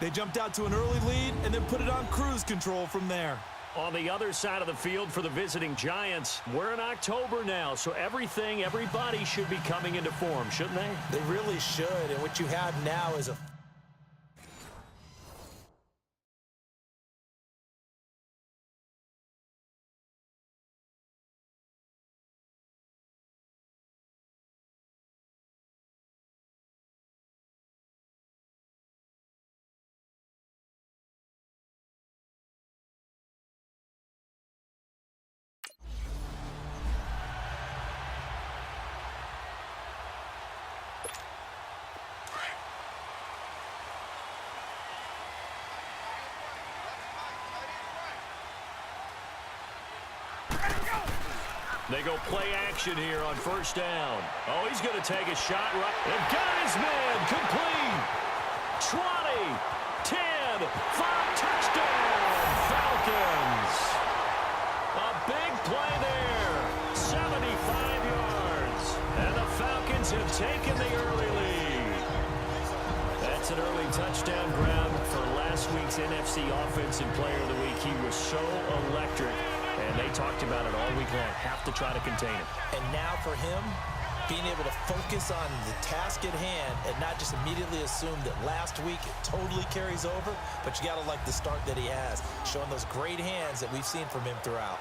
They jumped out to an early lead and then put it on cruise control from there. On the other side of the field for the visiting Giants, we're in October now, so everybody should be coming into form, shouldn't they? They really should, and what you have now is a They go play action here on first down. Oh, he's going to take a shot right. They've got his man complete. 20, 10, 5, touchdown, Falcons. A big play there, 75 yards. And the Falcons have taken the early lead. That's an early touchdown grab for last week's NFC Offensive Player of the Week. He was so electric. And they talked about it all week long. Have to try to contain him. And now for him, being able to focus on the task at hand and not just immediately assume that last week it totally carries over, but you got to like the start that he has, showing those great hands that we've seen from him throughout.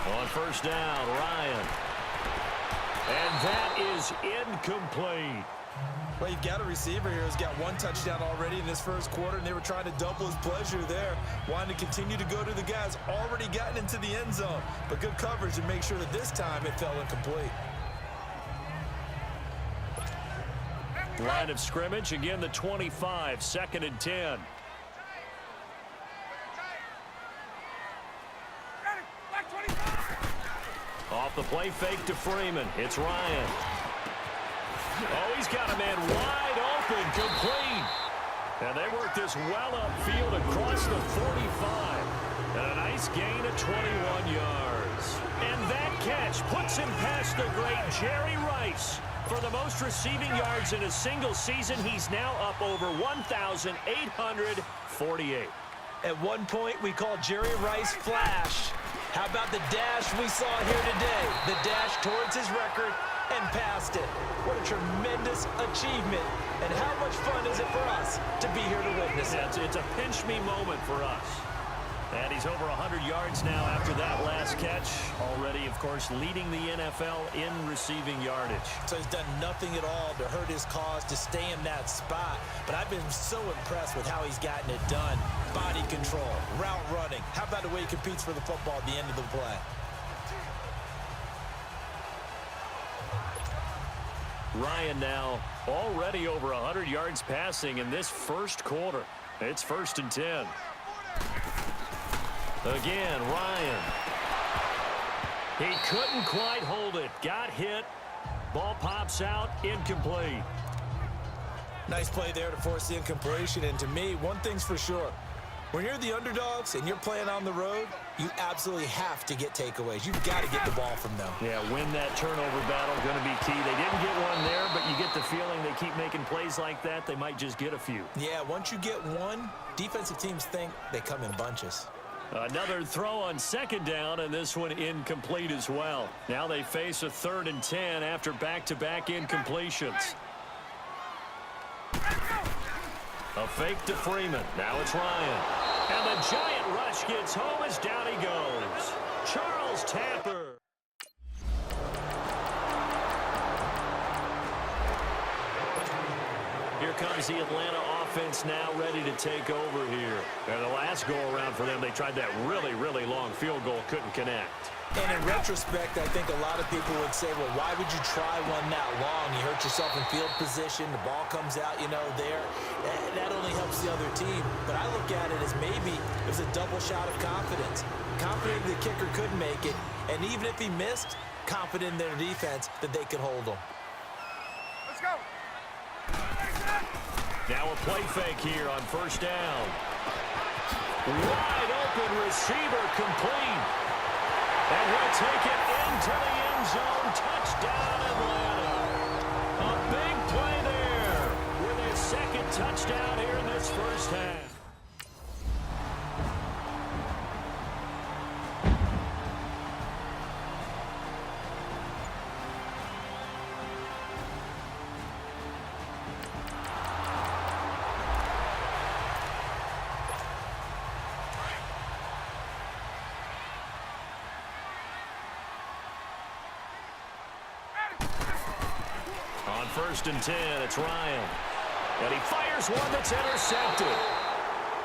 On first down, Ryan. And that is incomplete. Well, you've got a receiver here who's got one touchdown already in this first quarter, and they were trying to double his pleasure there, wanting to continue to go to the guys already gotten into the end zone. But good coverage to make sure that this time it fell incomplete. Line of scrimmage, again the 25, 2nd and 10. Off the play fake to Freeman. It's Ryan. Oh, he's got a man wide open, complete. And they work this well upfield across the 45. And a nice gain of 21 yards. And that catch puts him past the great Jerry Rice. For the most receiving yards in a single season, he's now up over 1,848. At one point, we called Jerry Rice Flash. How about the dash we saw here today? The dash towards his record and past it. What a tremendous achievement. And how much fun is it for us to be here to witness it? It's a pinch-me moment for us. And he's over 100 yards now after that last catch. Already, of course, leading the NFL in receiving yardage. So he's done nothing at all to hurt his cause, to stay in that spot. But I've been so impressed with how he's gotten it done. Body control, route running. How about the way he competes for the football at the end of the play? Ryan now already over 100 yards passing in this first quarter. It's 1st and 10. Again, Ryan. He couldn't quite hold it. Got hit. Ball pops out. Incomplete. Nice play there to force the incompletion. And to me, one thing's for sure. When you're the underdogs and you're playing on the road, you absolutely have to get takeaways. You've got to get the ball from them. Yeah, win that turnover battle, going to be key. They didn't get one there, but you get the feeling they keep making plays like that, they might just get a few. Yeah, once you get one, defensive teams think they come in bunches. Another throw on 2nd down, and this one incomplete as well. Now they face a 3rd and 10 after back-to-back incompletions. A fake to Freeman. Now it's Ryan. And the giant rush gets home as down he goes. Charles Tapper. comes the Atlanta offense now ready to take over here. And the last go-around for them, they tried that really, really long field goal, couldn't connect. And in retrospect, I think a lot of people would say, well, why would you try one that long? You hurt yourself in field position. The ball comes out, there. That only helps the other team. But I look at it as maybe it was a double shot of confidence. Confident the kicker could make it. And even if he missed, confident in their defense that they could hold him. Let's go. Now a play fake here on first down. Wide open receiver complete. And he'll take it into the end zone. Touchdown, Atlanta. A big play there with his second touchdown here in this first half. On 1st and 10, it's Ryan. And he fires one that's intercepted.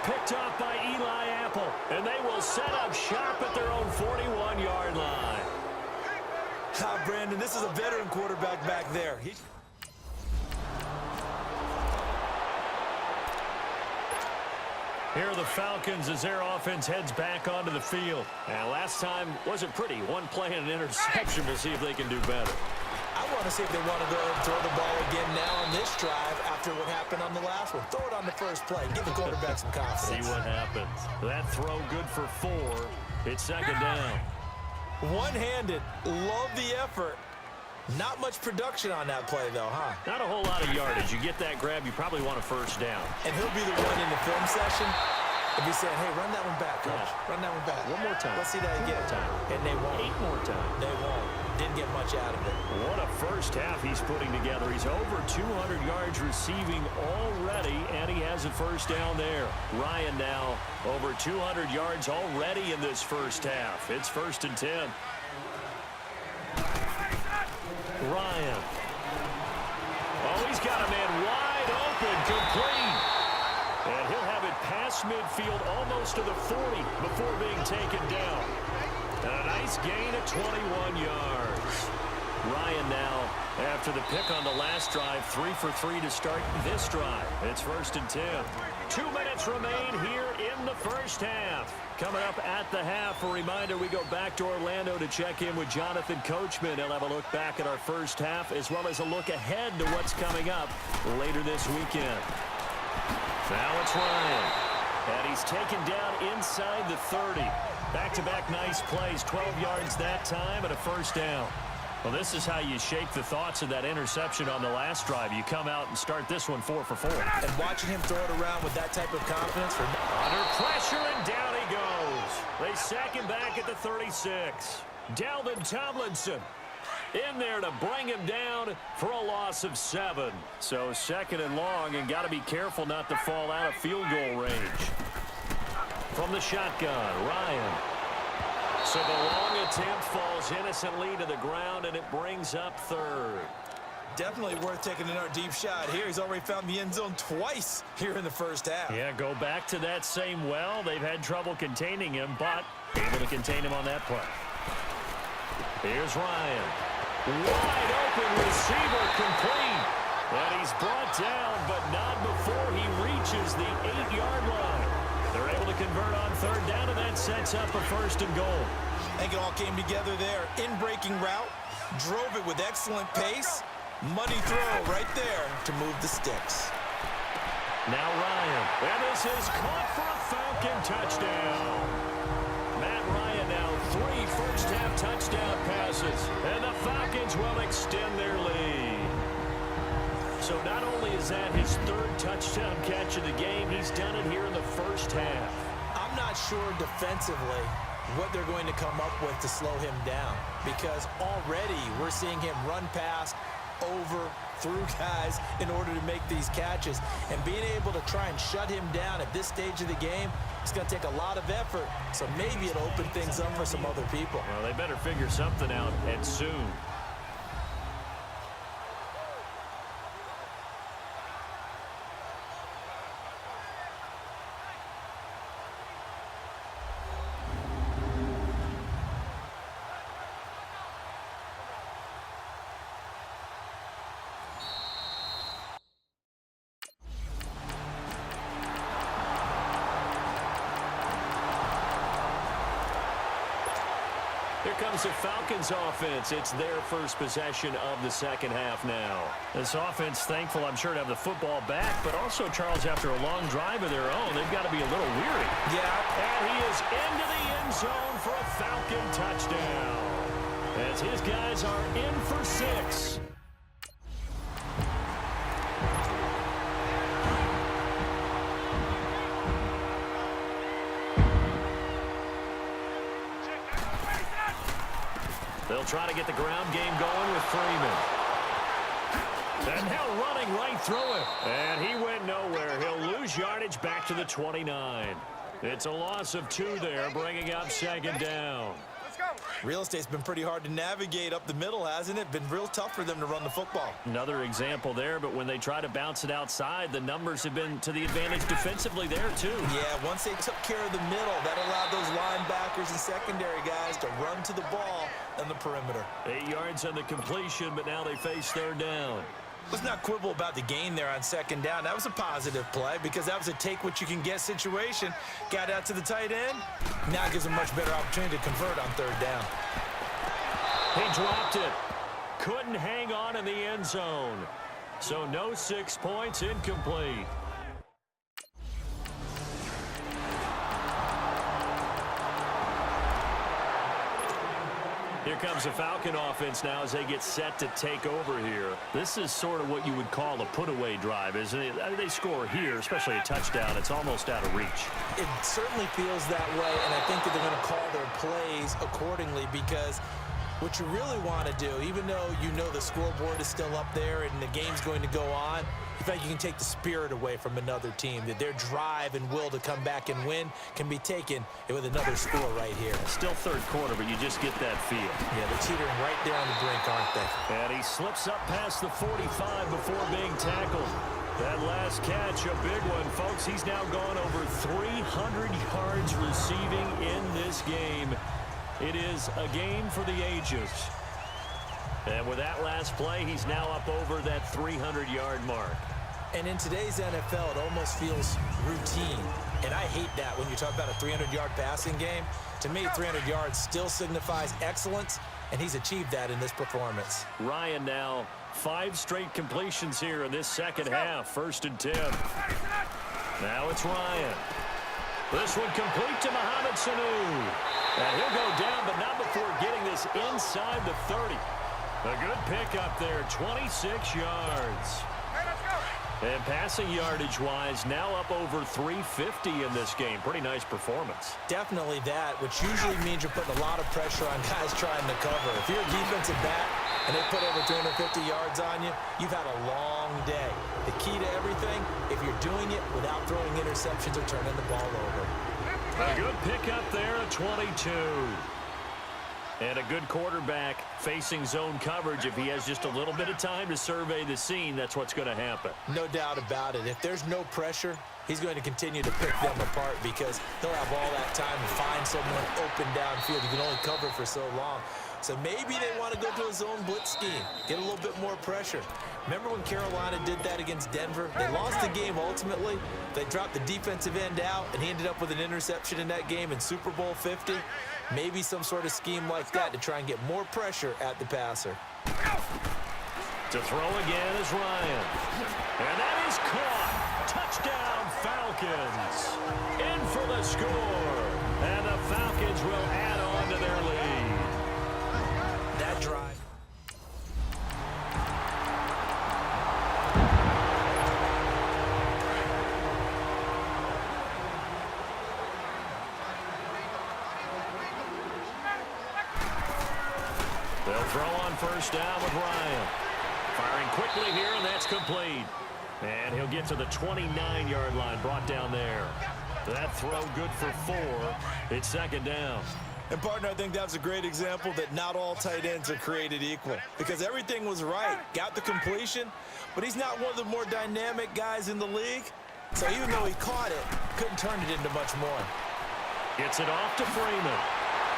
Picked off by Eli Apple. And they will set up shop at their own 41-yard line. Brandon, this is a veteran quarterback back there. Here are the Falcons as their offense heads back onto the field. And last time wasn't pretty. One play and an interception. We'll see if they can do better. I want to see if they want to go and throw the ball again now on this drive after what happened on the last one. Throw it on the first play. Give the quarterback some confidence. See what happens. That throw good for 4. It's second down. One-handed. Love the effort. Not much production on that play, though, huh? Not a whole lot of yardage. You get that grab, you probably want a first down. And he'll be the one in the film session. If he's saying, hey, run that one back, coach. Yeah. Run that one back. One more time. Let's see that again. One more time. And they won't. 8 more times. They won't. Didn't get much out of it. What a first half he's putting together. He's over 200 yards receiving already, and he has a first down there. Ryan now over 200 yards already in this first half. It's 1st and 10. Ryan. Oh, he's got a man wide open, complete. And he'll have it past midfield almost to the 40 before being taken down. And a nice gain of 21 yards. Ryan now, after the pick on the last drive, 3 for 3 to start this drive. It's 1st and 10. 2 minutes remain here in the first half. Coming up at the half, a reminder, we go back to Orlando to check in with Jonathan Coachman. He'll have a look back at our first half as well as a look ahead to what's coming up later this weekend. Now it's Ryan. And he's taken down inside the 30. Back-to-back nice plays, 12 yards that time and a first down. Well, this is how you shake the thoughts of that interception on the last drive. You come out and start this one 4 for 4. And watching him throw it around with that type of confidence. Under pressure, and down he goes. They sack him back at the 36. Dalvin Tomlinson in there to bring him down for a loss of 7. So 2nd and long, and got to be careful not to fall out of field goal range. From the shotgun, Ryan. So the long attempt falls innocently to the ground, and it brings up 3rd. Definitely worth taking another deep shot here. He's already found the end zone twice here in the first half. Yeah, go back to that same well. They've had trouble containing him, but able to contain him on that play. Here's Ryan. Wide open receiver complete. And he's brought down, but not before he reaches the 8-yard line. They're able to convert on 3rd down, and that sets up a 1st and goal. I think it all came together there. In-breaking route, drove it with excellent pace. Money throw right there to move the sticks. Now Ryan. And this is caught for a Falcon touchdown. Matt Ryan now 3 first-half touchdown passes. And the Falcons will extend their lead. So not only is that his 3rd touchdown catch of the game, he's done it here in the first half. I'm not sure defensively what they're going to come up with to slow him down, because already we're seeing him run past, over, through guys in order to make these catches. And being able to try and shut him down at this stage of the game, it's going to take a lot of effort. So maybe it'll open things up for some other people. Well, they better figure something out, and soon. Here comes the Falcons offense. It's their first possession of the second half now. This offense, thankful, I'm sure, to have the football back, but also, Charles, after a long drive of their own, they've got to be a little weary. Yeah. And he is into the end zone for a Falcon touchdown, as his guys are in for 6. They'll try to get the ground game going with Freeman. And now running right through him. And he went nowhere. He'll lose yardage back to the 29. It's a loss of 2 there, bringing up second down. Let's go. Real estate's been pretty hard to navigate up the middle, hasn't it? Been real tough for them to run the football. Another example there, but when they try to bounce it outside, the numbers have been to the advantage defensively there, too. Yeah, once they took care of the middle, that allowed those linebackers and secondary guys to run to the ball and the perimeter. 8 yards on the completion, but now they face third down. Let's not quibble about the gain there on second down. That was a positive play because that was a take-what-you-can-get situation. Got out to the tight end. Now gives them much better opportunity to convert on third down. He dropped it. Couldn't hang on in the end zone. So no 6 points, incomplete. Here comes the Falcon offense now as they get set to take over here. This is sort of what you would call a put-away drive, isn't it? They score here, especially a touchdown. It's almost out of reach. It certainly feels that way, and I think that they're going to call their plays accordingly because what you really want to do, even though you know the scoreboard is still up there and the game's going to go on, you feel like you can take the spirit away from another team, that their drive and will to come back and win can be taken with another score right here. Still third quarter, but you just get that feel. Yeah, they're teetering right there on the brink, aren't they? And he slips up past the 45 before being tackled. That last catch, a big one, folks. He's now gone over 300 yards receiving in this game. It is a game for the ages. And with that last play, he's now up over that 300-yard mark. And in today's NFL, it almost feels routine. And I hate that when you talk about a 300-yard passing game. To me, 300 yards still signifies excellence, and he's achieved that in this performance. Ryan now, 5 straight completions here in this second half. 1st and 10. Now it's Ryan. This one complete to Mohamed Sanu. And he'll go down, but not before getting this inside the 30. A good pickup there, 26 yards. Hey, let's go. And passing yardage-wise, now up over 350 in this game. Pretty nice performance. Definitely that, which usually means you're putting a lot of pressure on guys trying to cover. If you're a defensive back and they put over 250 yards on you, you've had a long day. The key to everything, if you're doing it without throwing interceptions or turning the ball over. A good pickup there at 22. And a good quarterback facing zone coverage. If he has just a little bit of time to survey the scene, that's what's going to happen. No doubt about it. If there's no pressure, he's going to continue to pick them apart because he'll have all that time to find someone open downfield. You can only cover for so long. So maybe they want to go to a zone blitz scheme, get a little bit more pressure. Remember when Carolina did that against Denver? They lost the game ultimately. They dropped the defensive end out, and he ended up with an interception in that game in Super Bowl 50. Maybe some sort of scheme like that to try and get more pressure at the passer. To throw again is Ryan. And that is caught. Touchdown, Falcons. In for the score. And the Falcons will add on to their lead. That drive. They'll throw on 1st down with Ryan. Firing quickly here, and that's complete. And he'll get to the 29-yard line, brought down there. That throw good for 4. It's 2nd down. And, partner, I think that's a great example that not all tight ends are created equal because everything was right. Got the completion, but he's not one of the more dynamic guys in the league. So even though he caught it, couldn't turn it into much more. Gets it off to Freeman.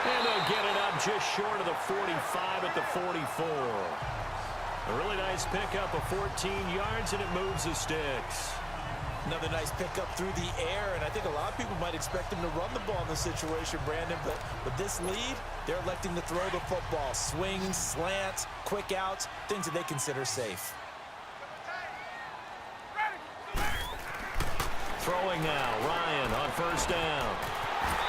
And they'll get it up just short of the 45 at the 44. A really nice pickup of 14 yards, and it moves the sticks. Another nice pickup through the air, and I think a lot of people might expect him to run the ball in this situation, Brandon, but with this lead, they're electing to throw the football. Swings, slants, quick outs, things that they consider safe. Throwing now, Ryan on first down.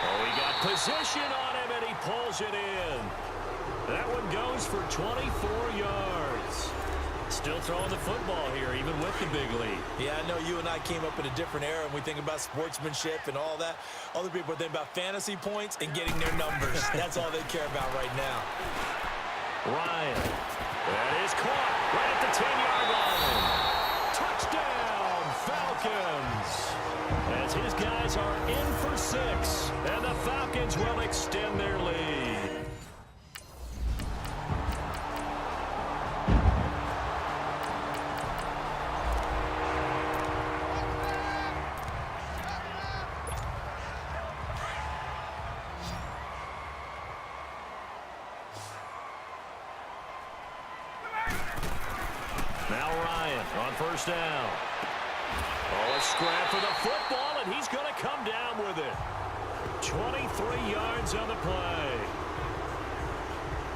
Oh, he got position on him, and he pulls it in. That one goes for 24 yards. Still throwing the football here, even with the big lead. Yeah, I know you and I came up in a different era, and we think about sportsmanship and all that. Other people think about fantasy points and getting their numbers. That's all they care about right now. Ryan. That is caught right at the 10-yard line. Touchdown, Falcons. As his guys are in for 6, and the Falcons will extend their lead. Now Ryan on first down. Oh, a scrap for the football, and he's going to come down with it. 23 yards on the play.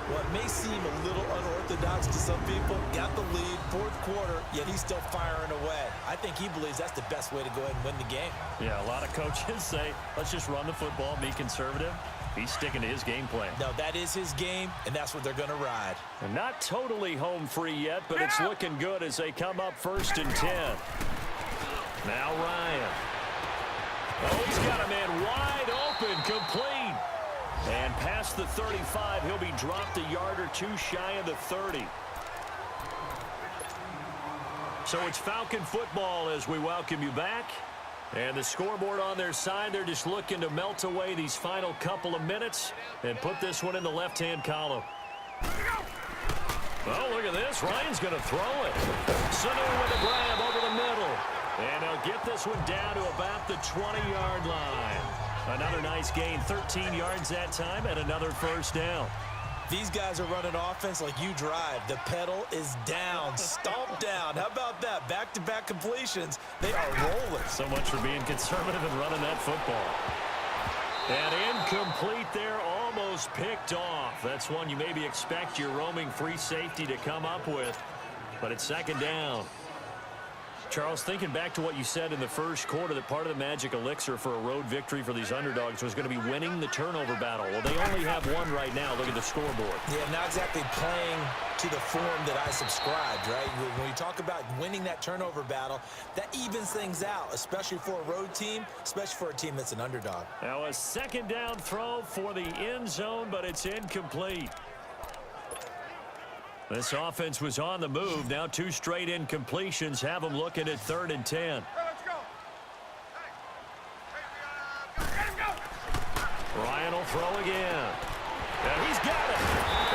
What may seem a little unorthodox to some people, got the lead, fourth quarter, yet he's still firing away. I think he believes that's the best way to go ahead and win the game. Yeah, a lot of coaches say, let's just run the football, be conservative. He's sticking to his game plan. No, that is his game, and that's what they're going to ride. And not totally home free yet, but it's looking good as they come up 1st and 10. Now Ryan. Oh, he's got a man wide open, complete. And past the 35, he'll be dropped a yard or two shy of the 30. So it's Falcon football as we welcome you back. And the scoreboard on their side, they're just looking to melt away these final couple of minutes and put this one in the left-hand column. Oh, look at this. Ryan's going to throw it. Sanu with a grab over the middle. And he'll get this one down to about the 20-yard line. Another nice gain, 13 yards that time, and another first down. These guys are running offense like you drive. The pedal is down, stomped down. How about that? Back-to-back completions. They are rolling. So much for being conservative and running that football. And incomplete there, almost picked off. That's one you maybe expect your roaming free safety to come up with. But it's 2nd down. Charles, thinking back to what you said in the first quarter, that part of the magic elixir for a road victory for these underdogs was going to be winning the turnover battle. Well, they only have one right now. Look at the scoreboard. Yeah, not exactly playing to the form that I subscribed, right? When you talk about winning that turnover battle, that evens things out, especially for a road team, especially for a team that's an underdog. Now a 2nd down throw for the end zone, but it's incomplete. This offense was on the move. Now 2 straight incompletions have them looking at 3rd and 10. Let's go. Ryan will throw again. And he's got it.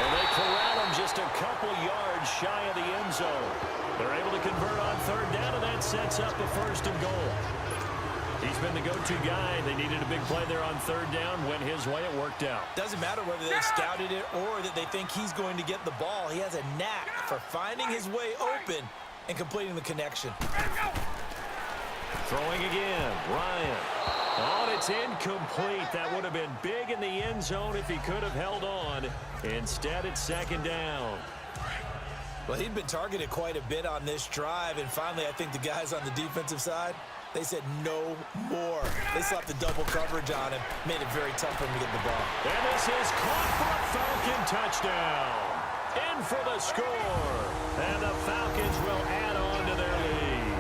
And they corral him just a couple yards shy of the end zone. They're able to convert on 3rd down, and that sets up a 1st and goal. He's been the go-to guy. They needed a big play there on 3rd down. Went his way. It worked out. Doesn't matter whether they scouted it or that they think he's going to get the ball. He has a knack for finding his way open and completing the connection. Throwing again. Ryan. Oh, and it's incomplete. That would have been big in the end zone if he could have held on. Instead, it's 2nd down. Well, he'd been targeted quite a bit on this drive, and finally I think the guys on the defensive side, they said no more. They slapped the double coverage on him, made it very tough for him to get the ball. And this is caught for a Falcon touchdown. In for the score. And the Falcons will add on to their lead.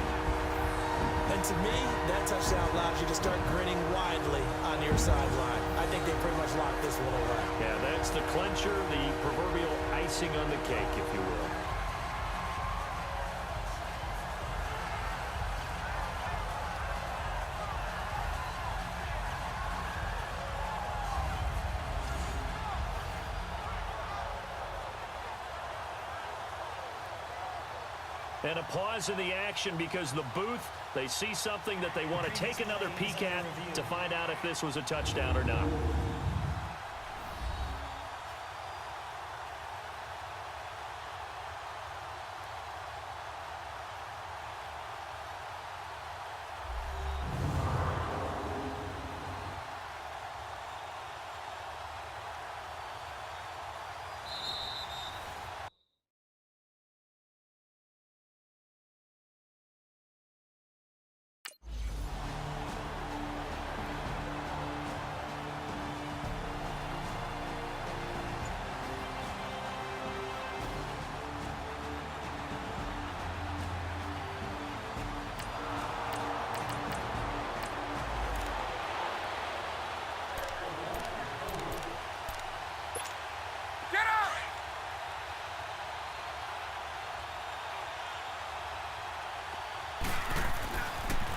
And to me, that touchdown allows you to start grinning widely on your sideline. I think they pretty much locked this one away. Yeah, that's the clincher, the proverbial icing on the cake, if you will. And a pause in the action because the booth, they see something that they want to take another peek at to find out if this was a touchdown or not.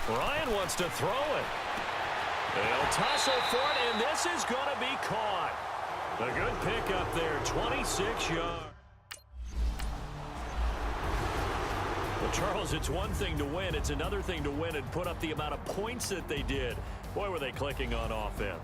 Ryan wants to throw it. They'll tussle for it, and this is going to be caught. A good pickup there, 26 yards. Well, Charles, it's one thing to win. It's another thing to win and put up the amount of points that they did. Boy, were they clicking on offense.